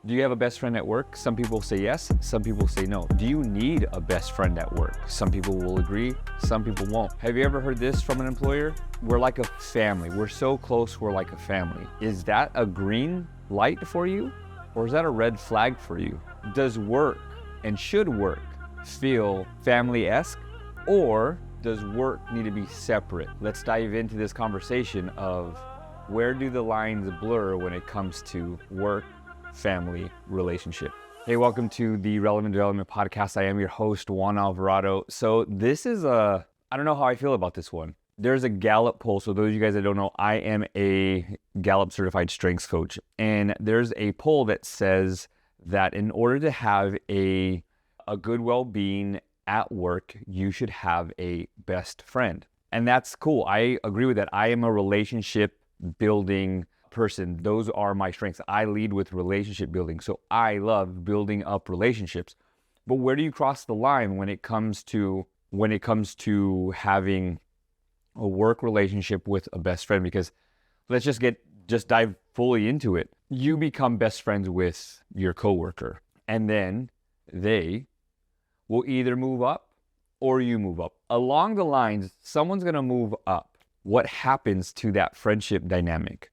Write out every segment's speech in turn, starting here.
Do you have a best friend at work? Some people say yes, some people say no. Do you need a best friend at work? Some people will agree, some people won't. Have you ever heard this from an employer? We're like a family. We're so close, we're like a family. Is that a green light for you? Or is that a red flag for you? Does work and should work feel family-esque? Or does work need to be separate? Let's dive into this conversation of where do the lines blur when it comes to work, family, relationship. Hey, welcome to the Relevant Development Podcast. I am your host, Juan Alvarado. So this is I don't know how I feel about this one. There's a Gallup poll. So those of you guys that don't know, I am a Gallup Certified Strengths Coach. And there's a poll that says that in order to have a good well-being at work, you should have a best friend. And that's cool. I agree with that. I am a relationship building person. Those are my strengths. I lead with relationship building. So I love building up relationships. But where do you cross the line when it comes to having a work relationship with a best friend? Because let's just dive fully into it. You become best friends with your coworker, and then they will either move up or you move up. Along the lines, someone's going to move up. What happens to that friendship dynamic?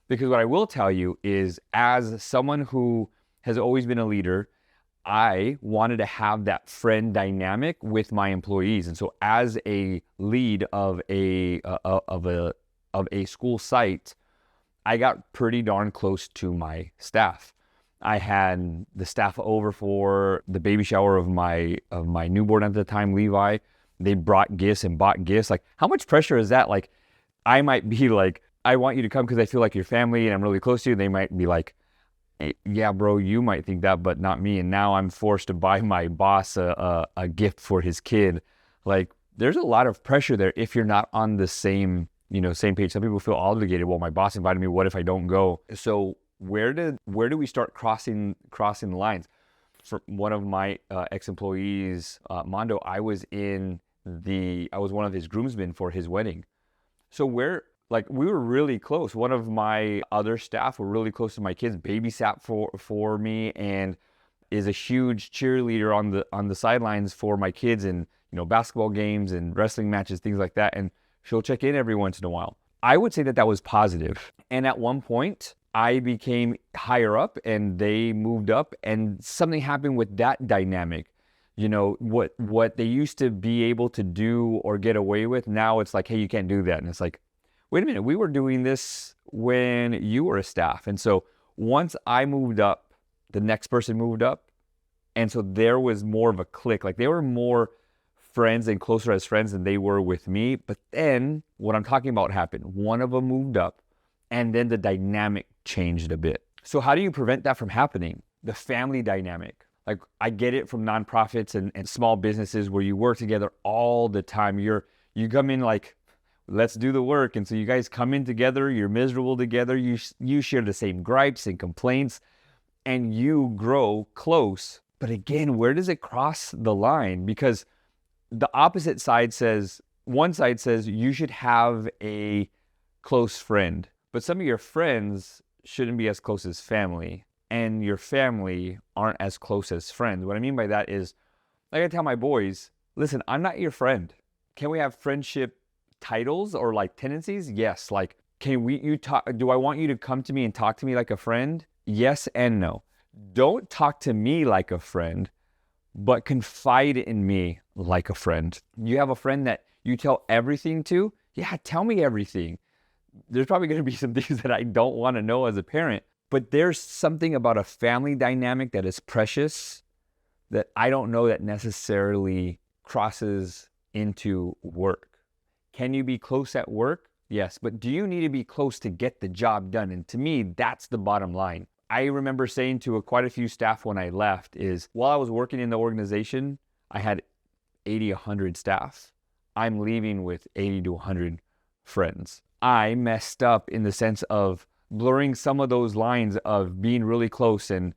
Because what I will tell you is, as someone who has always been a leader, I wanted to have that friend dynamic with my employees. And so as a lead of a school site, I got pretty darn close to my staff. I had the staff over for the baby shower of my newborn at the time, Levi. They brought gifts and bought gifts. Like, how much pressure is that? Like, I might be like, I want you to come because I feel like you're family and I'm really close to you. They might be like, hey, yeah, bro, you might think that, but not me. And now I'm forced to buy my boss a gift for his kid. Like, there's a lot of pressure there if you're not on the same page. Some people feel obligated. Well, my boss invited me. What if I don't go? So where do we start crossing the lines? For one of my ex-employees, Mondo, I was one of his groomsmen for his wedding. So we were really close. One of my other staff were really close to my kids, babysat for me, and is a huge cheerleader on the sidelines for my kids in basketball games and wrestling matches, things like that. And she'll check in every once in a while. I would say that was positive. And at one point, I became higher up and they moved up, and something happened with that dynamic. What they used to be able to do or get away with, now it's like, hey, you can't do that. And it's like, wait a minute, we were doing this when you were a staff. And so once I moved up, the next person moved up. And so there was more of a click. Like, they were more friends and closer as friends than they were with me. But then what I'm talking about happened. One of them moved up, and then the dynamic changed a bit. So how do you prevent that from happening? The family dynamic. Like, I get it from nonprofits and small businesses where you work together all the time. You come in like, let's do the work. And so you guys come in together, you're miserable together, you share the same gripes and complaints, and you grow close. But again, where does it cross the line? Because the opposite side says, one side says you should have a close friend, but some of your friends shouldn't be as close as family, and your family aren't as close as friends. What I mean by that is, like I tell my boys, listen, I'm not your friend. Can we have friendship titles or like tendencies? Yes. Like, do I want you to come to me and talk to me like a friend? Yes and no. Don't talk to me like a friend, but confide in me like a friend. You have a friend that you tell everything to? Yeah, tell me everything. There's probably going to be some things that I don't want to know as a parent, but there's something about a family dynamic that is precious that I don't know that necessarily crosses into work. Can you be close at work? Yes, but do you need to be close to get the job done? And to me, that's the bottom line. I remember saying to quite a few staff when I left is, while I was working in the organization, I had 80, 100 staff. I'm leaving with 80 to 100 friends. I messed up in the sense of blurring some of those lines of being really close and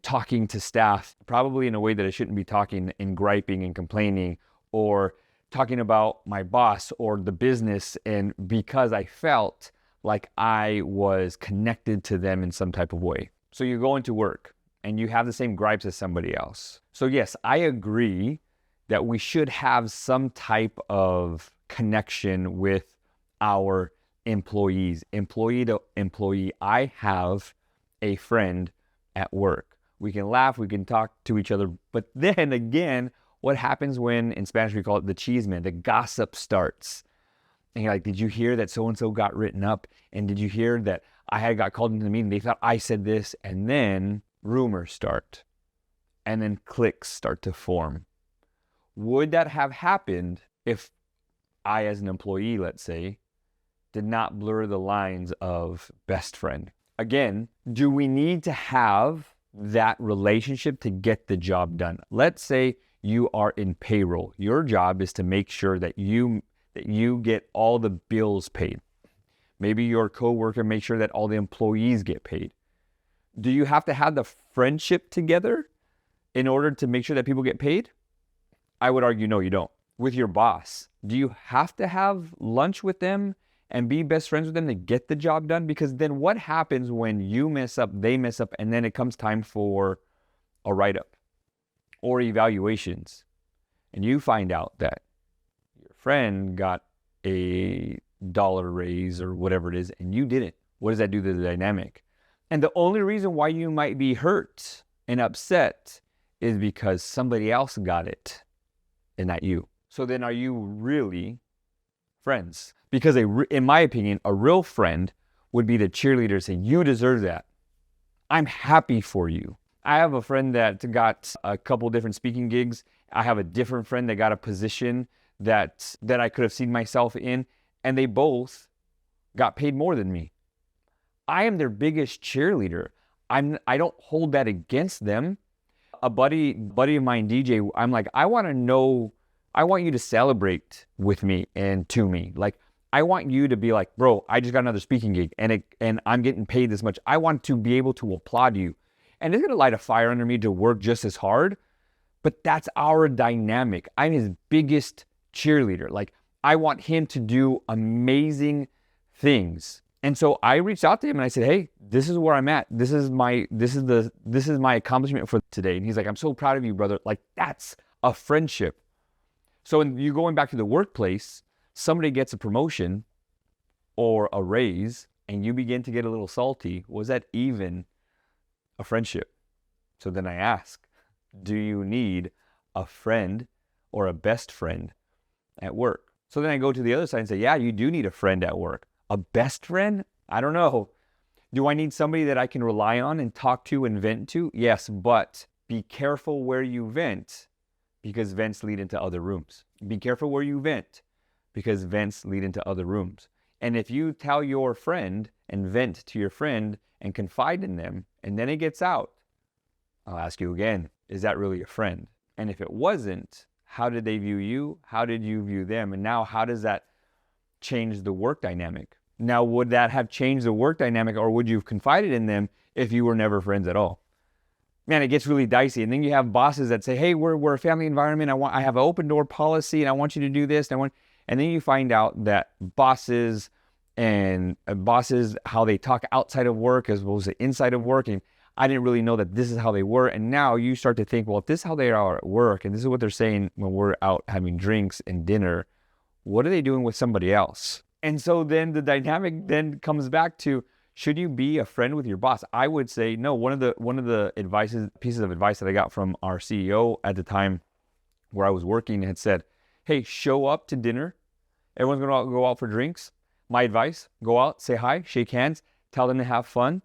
talking to staff, probably in a way that I shouldn't be talking, and griping and complaining, or talking about my boss or the business, and because I felt like I was connected to them in some type of way. So you go into work and you have the same gripes as somebody else. So yes, I agree that we should have some type of connection with our employees, employee to employee. I have a friend at work. We can laugh, we can talk to each other. But then again, what happens when, in Spanish, we call it the chisme, the gossip starts. And you're like, did you hear that so-and-so got written up? And did you hear that I got called into the meeting? They thought I said this. And then rumors start. And then cliques start to form. Would that have happened if I, as an employee, let's say, did not blur the lines of best friend? Again, do we need to have that relationship to get the job done? Let's say you are in payroll. Your job is to make sure that you get all the bills paid. Maybe your coworker makes sure that all the employees get paid. Do you have to have the friendship together in order to make sure that people get paid? I would argue, no, you don't. With your boss, do you have to have lunch with them and be best friends with them to get the job done? Because then what happens when you mess up, they mess up, and then it comes time for a write-up or evaluations, and you find out that your friend got a dollar raise or whatever it is, and you didn't? What does that do to the dynamic? And the only reason why you might be hurt and upset is because somebody else got it and not you. So then are you really friends? Because in my opinion, a real friend would be the cheerleader saying, you deserve that. I'm happy for you. I have a friend that got a couple different speaking gigs. I have a different friend that got a position that I could have seen myself in, and they both got paid more than me. I am their biggest cheerleader. I don't hold that against them. A buddy of mine, DJ, I'm like, I want you to celebrate with me and to me. Like, I want you to be like, bro, I just got another speaking gig and I'm getting paid this much. I want to be able to applaud you. And it's going to light a fire under me to work just as hard. But that's our dynamic. I'm his biggest cheerleader. Like, I want him to do amazing things. And so I reached out to him and I said, hey, this is where I'm at. This is my accomplishment for today. And he's like, I'm so proud of you, brother. Like, that's a friendship. So when you're going back to the workplace, somebody gets a promotion or a raise and you begin to get a little salty. Was that even a friendship? So then I ask, do you need a friend or a best friend at work? So then I go to the other side and say, yeah, you do need a friend at work. A best friend? I don't know. Do I need somebody that I can rely on and talk to and vent to? Yes, but be careful where you vent, because vents lead into other rooms. Be careful where you vent, because vents lead into other rooms. And if you tell your friend and vent to your friend and confide in them, and then it gets out, I'll ask you again, is that really a friend? And if it wasn't, how did they view you? How did you view them? And now how does that change the work dynamic? Now, would that have changed the work dynamic, or would you have confided in them if you were never friends at all? Man, it gets really dicey. And then you have bosses that say, hey, we're a family environment. I have an open door policy and I want you to do this. And then you find out that bosses, how they talk outside of work as well as inside of work. And I didn't really know that this is how they were. And now you start to think, well, if this is how they are at work and this is what they're saying when we're out having drinks and dinner, what are they doing with somebody else? And so then the dynamic then comes back to, should you be a friend with your boss? I would say no. One of the pieces of advice that I got from our CEO at the time where I was working had said, hey, show up to dinner. Everyone's going to go out for drinks. My advice, go out, say hi, shake hands, tell them to have fun,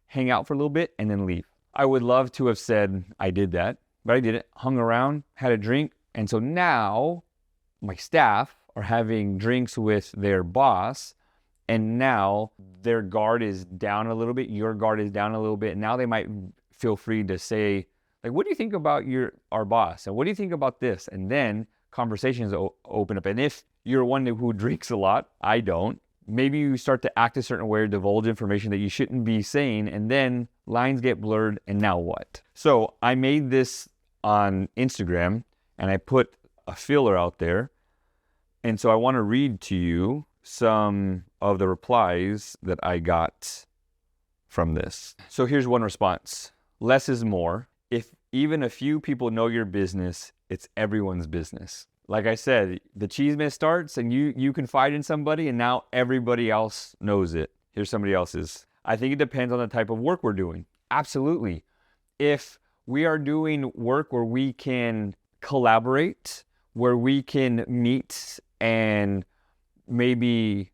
hang out for a little bit, and then leave. I would love to have said I did that, but I didn't. Hung around, had a drink. And so now my staff are having drinks with their boss, and now their guard is down a little bit, your guard is down a little bit. Now they might feel free to say, like, what do you think about our boss? And what do you think about this? And then conversations open up. And if you're one who drinks a lot, I don't, maybe you start to act a certain way or divulge information that you shouldn't be saying, and then lines get blurred, and now what? So I made this on Instagram, and I put a filler out there. And so I want to read to you some of the replies that I got from this. So here's one response. Less is more. If even a few people know your business, it's everyone's business. Like I said, the chisme starts and you confide in somebody and now everybody else knows it. Here's somebody else's. I think it depends on the type of work we're doing. Absolutely. If we are doing work where we can collaborate, where we can meet and maybe,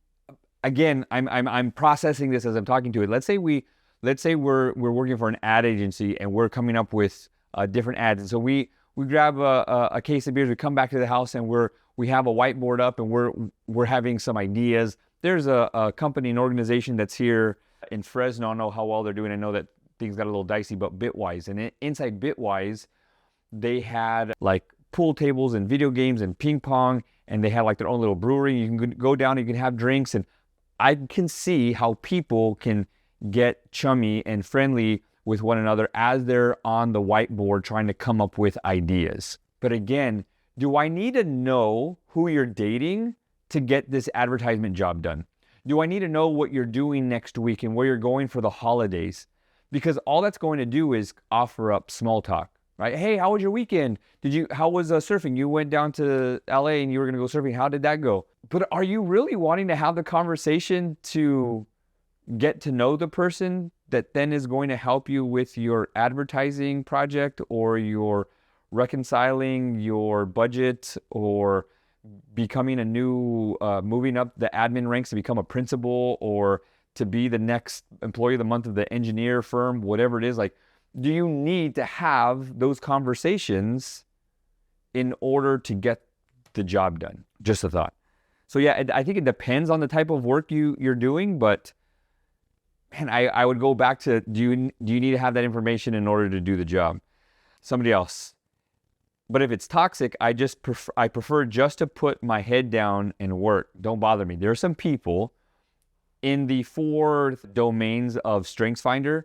again, I'm processing this as I'm talking to it. Let's say we're working for an ad agency and we're coming up with different ads. And so we grab a case of beers, we come back to the house and we have a whiteboard up and we're having some ideas. There's a company, an organization that's here in Fresno. I don't know how well they're doing. I know that things got a little dicey, but Bitwise. And inside Bitwise, they had like pool tables and video games and ping pong, and they had like their own little brewery. You can go down, you can have drinks, and I can see how people can get chummy and friendly with one another as they're on the whiteboard trying to come up with ideas. But again, do I need to know who you're dating to get this advertisement job done? Do I need to know what you're doing next week and where you're going for the holidays? Because all that's going to do is offer up small talk, right? Hey, how was your weekend? How was surfing? You went down to LA and you were going to go surfing. How did that go? But are you really wanting to have the conversation to get to know the person that then is going to help you with your advertising project, or your reconciling your budget, or becoming a new, moving up the admin ranks to become a principal, or to be the next employee of the month of the engineer firm, whatever it is? Like, do you need to have those conversations in order to get the job done? Just a thought. So yeah, I think it depends on the type of work you're doing, but man, I would go back to, do you need to have that information in order to do the job? Somebody else. But if it's toxic, I prefer just to put my head down and work. Don't bother me. There are some people in the 4 domains of StrengthsFinder.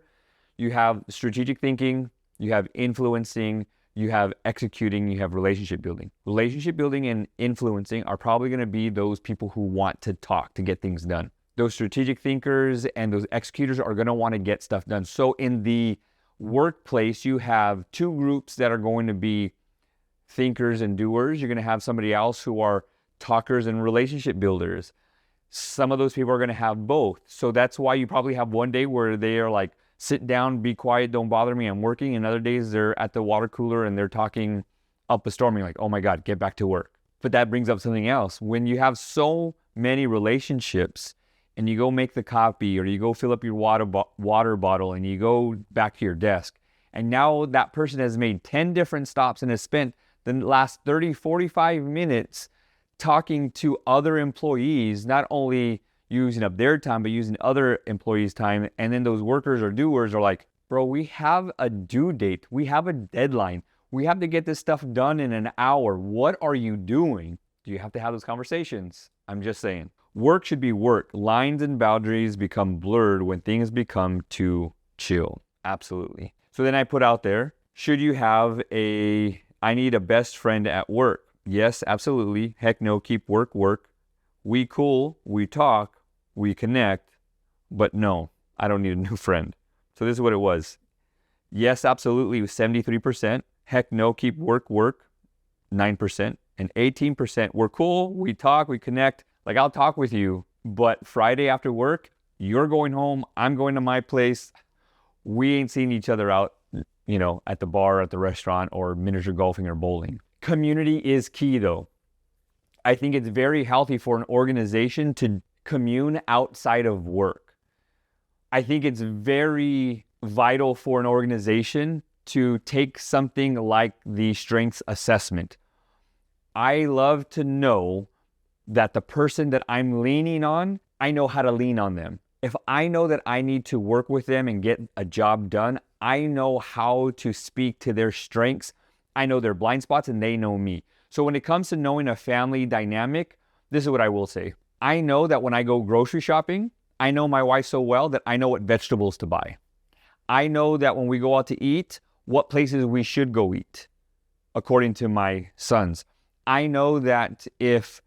You have strategic thinking, you have influencing, you have executing, you have relationship building. Relationship building and influencing are probably going to be those people who want to talk to get things done. Those strategic thinkers and those executors are going to want to get stuff done. So in the workplace, you have 2 groups that are going to be thinkers and doers. You're going to have somebody else who are talkers and relationship builders. Some of those people are going to have both. So that's why you probably have one day where they are like, sit down, be quiet, don't bother me, I'm working. And other days they're at the water cooler and they're talking up a storm. You're like, oh my God, get back to work. But that brings up something else. When you have so many relationships and you go make the copy, or you go fill up your water bottle and you go back to your desk, and now that person has made 10 different stops and has spent the last 30, 45 minutes talking to other employees, not only using up their time, but using other employees' time. And then those workers or doers are like, bro, we have a due date. We have a deadline. We have to get this stuff done in an hour. What are you doing? Do you have to have those conversations? I'm just saying. Work should be work. Lines and boundaries become blurred when things become too chill. Absolutely. So then I put out there, should you have I need a best friend at work? Yes, absolutely. Heck no, keep work. We cool, we talk, we connect, but no, I don't need a new friend. So this is what it was. Yes, absolutely, 73%. Heck no, keep work, 9%. And 18%, we're cool, we talk, we connect. Like, I'll talk with you, but Friday after work, you're going home, I'm going to my place. We ain't seeing each other out, at the bar, at the restaurant, or miniature golfing or bowling. Community is key though. I think it's very healthy for an organization to commune outside of work. I think it's very vital for an organization to take something like the strengths assessment. I love to know that the person that I'm leaning on, I know how to lean on them. If I know that I need to work with them and get a job done, I know how to speak to their strengths. I know their blind spots and they know me. So when it comes to knowing a family dynamic, this is what I will say. I know that when I go grocery shopping, I know my wife so well that I know what vegetables to buy. I know that when we go out to eat, what places we should go eat, according to my sons. I know that if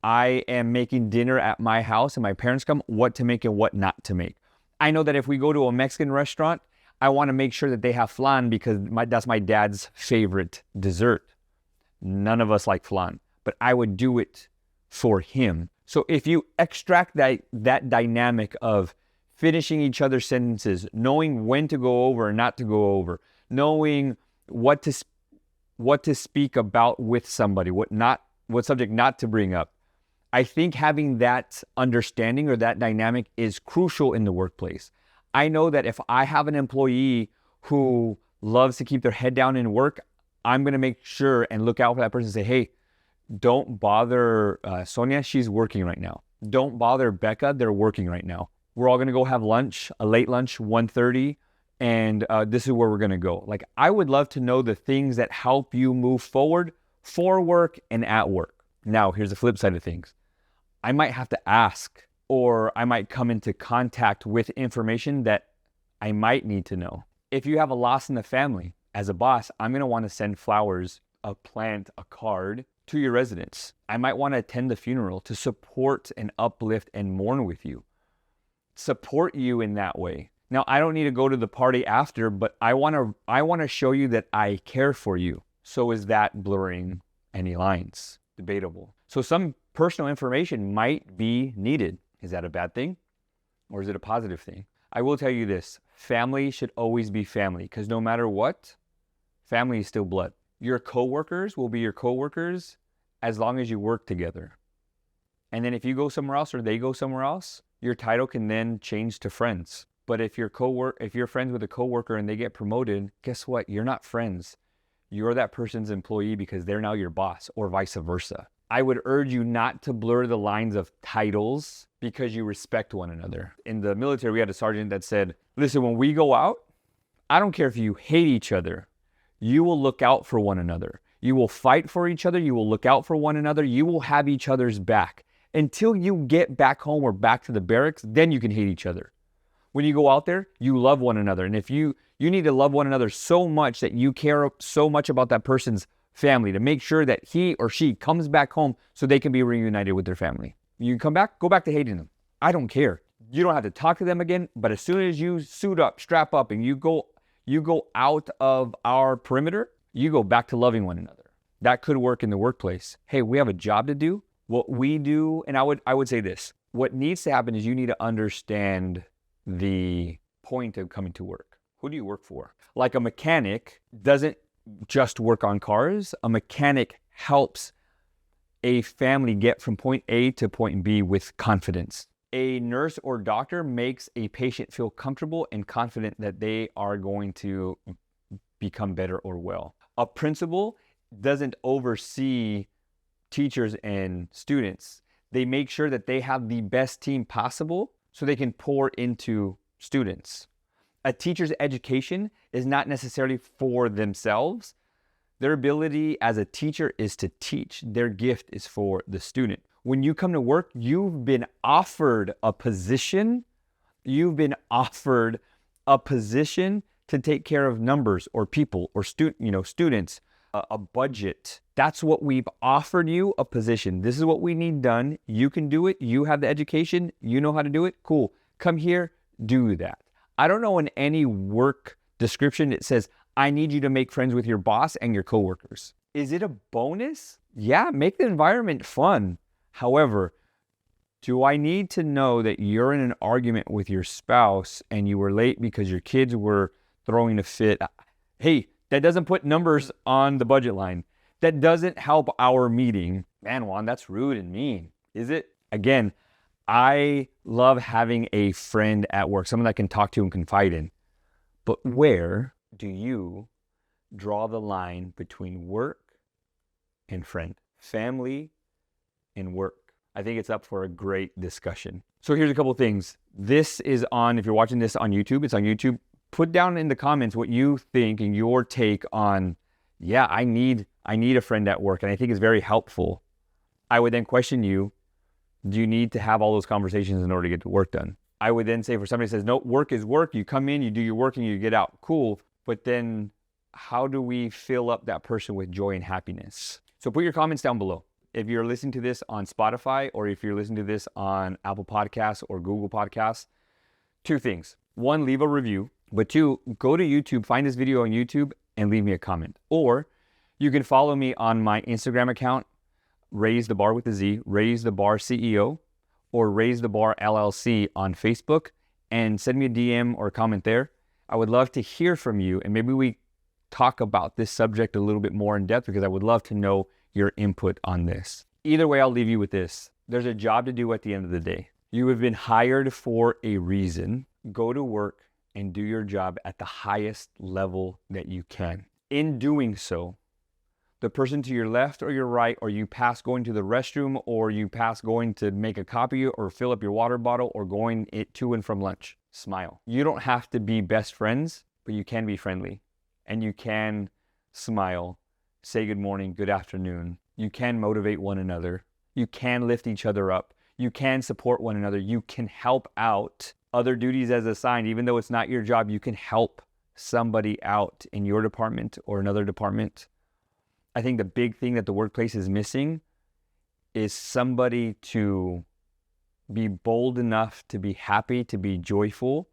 I am making dinner at my house and my parents come, what to make and what not to make. I know that if we go to a Mexican restaurant, I want to make sure that they have flan because that's my dad's favorite dessert. None of us like flan, but I would do it for him. So if you extract that dynamic of finishing each other's sentences, knowing when to go over and not to go over, knowing what to speak about with somebody, what subject not to bring up, I think having that understanding or that dynamic is crucial in the workplace. I know that if I have an employee who loves to keep their head down in work, I'm going to make sure and look out for that person and say, hey, don't bother Sonia, she's working right now. Don't bother Becca, they're working right now. We're all going to go have lunch, a late lunch, 1:30, and this is where we're going to go. Like, I would love to know the things that help you move forward for work and at work. Now, here's the flip side of things. I might have to ask, or I might come into contact with information that I might need to know. If you have a loss in the family, as a boss, I'm going to want to send flowers, a plant, a card to your residents. I might want to attend the funeral to support and uplift and mourn with you. Support you in that way. Now, I don't need to go to the party after, but I want to show you that I care for you. So is that blurring any lines? Debatable. So some personal information might be needed. Is that a bad thing? Or is it a positive thing? I will tell you this. Family should always be family, because no matter what, family is still blood. Your coworkers will be your coworkers as long as you work together. And then if you go somewhere else or they go somewhere else, your title can then change to friends. But if you're friends with a coworker and they get promoted, guess what? You're not friends. You're that person's employee because they're now your boss, or vice versa. I would urge you not to blur the lines of titles because you respect one another. In the military, we had a sergeant that said, listen, when we go out, I don't care if you hate each other. You will look out for one another. You will fight for each other. You will look out for one another. You will have each other's back. Until you get back home or back to the barracks, then you can hate each other. When you go out there, you love one another. And if you need to love one another so much that you care so much about that person's family to make sure that he or she comes back home so they can be reunited with their family. You come back, go back to hating them. I don't care. You don't have to talk to them again, but as soon as you suit up, strap up, and you go out of our perimeter, you go back to loving one another. That could work in the workplace. Hey, we have a job to do. What we do, and I would say this, what needs to happen is you need to understand the point of coming to work. Who do you work for? Like, a mechanic doesn't just work on cars. A mechanic helps a family get from point A to point B with confidence. A nurse or doctor makes a patient feel comfortable and confident that they are going to become better or well. A principal doesn't oversee teachers and students. They make sure that they have the best team possible so they can pour into students. A teacher's education is not necessarily for themselves. Their ability as a teacher is to teach. Their gift is for the student. When you come to work, you've been offered a position. You've been offered a position to take care of numbers or people or students, a budget. That's what we've offered you, a position. This is what we need done. You can do it. You have the education. You know how to do it. Cool. Come here, do that. I don't know in any work description it says, I need you to make friends with your boss and your coworkers. Is it a bonus? Yeah, make the environment fun. However, do I need to know that you're in an argument with your spouse and you were late because your kids were throwing a fit? Hey, that doesn't put numbers on the budget line. That doesn't help our meeting. Man, Juan, that's rude and mean. Is it? Again, I love having a friend at work, someone that I can talk to and confide in. But where do you draw the line between work and friend, family and work? I think it's up for a great discussion. So here's a couple of things. This is on, if you're watching this on YouTube, it's on YouTube. Put down in the comments what you think and your take on, yeah, I need a friend at work. And I think it's very helpful. I would then question you, do you need to have all those conversations in order to get the work done? I would then say, for somebody who says, no, work is work. You come in, you do your work, and you get out. Cool. But then how do we fill up that person with joy and happiness? So put your comments down below. If you're listening to this on Spotify, or if you're listening to this on Apple Podcasts or Google Podcasts, 2 things. 1, leave a review. But 2, go to YouTube, find this video on YouTube and leave me a comment. Or you can follow me on my Instagram account, Raise the Bar with a Z, Raise the Bar CEO, or Raise the Bar LLC on Facebook, and send me a DM or a comment there. I would love to hear from you, and maybe we talk about this subject a little bit more in depth, because I would love to know your input on this. Either way, I'll leave you with this. There's a job to do at the end of the day. You have been hired for a reason. Go to work and do your job at the highest level that you can. In doing so, the person to your left or your right, or you pass going to the restroom, or you pass going to make a copy or fill up your water bottle, or going to and from lunch, smile. You don't have to be best friends, but you can be friendly. And you can smile, say good morning, good afternoon. You can motivate one another. You can lift each other up. You can support one another. You can help out. Other duties as assigned, even though it's not your job, you can help somebody out in your department or another department. I think the big thing that the workplace is missing is somebody to be bold enough to be happy, to be joyful,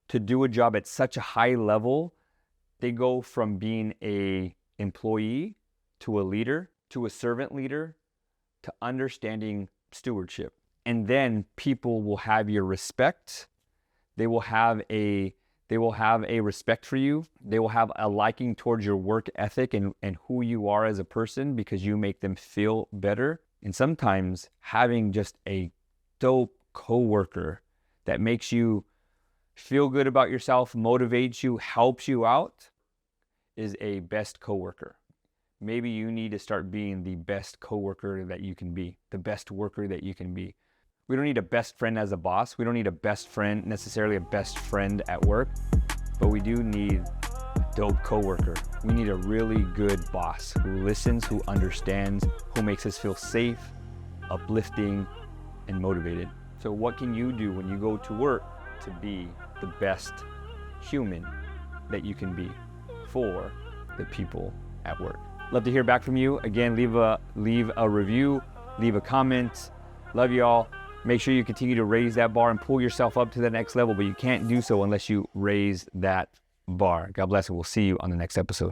to do a job at such a high level. They go from being an employee to a leader, to a servant leader, to understanding stewardship. And then people will have your respect. They will have a respect for you. They will have a liking towards your work ethic and who you are as a person, because you make them feel better. And sometimes having just a dope coworker that makes you feel good about yourself, motivates you, helps you out, is a best coworker. Maybe you need to start being the best coworker that you can be, the best worker that you can be. We don't need a best friend as a boss. We don't need a best friend, necessarily a best friend at work, but we do need a dope coworker. We need a really good boss who listens, who understands, who makes us feel safe, uplifting, and motivated. So what can you do when you go to work to be the best human that you can be for the people at work? Love to hear back from you. Again, leave a review, leave a comment. Love you all. Make sure you continue to raise that bar and pull yourself up to the next level, but you can't do so unless you raise that bar. God bless, and we'll see you on the next episode.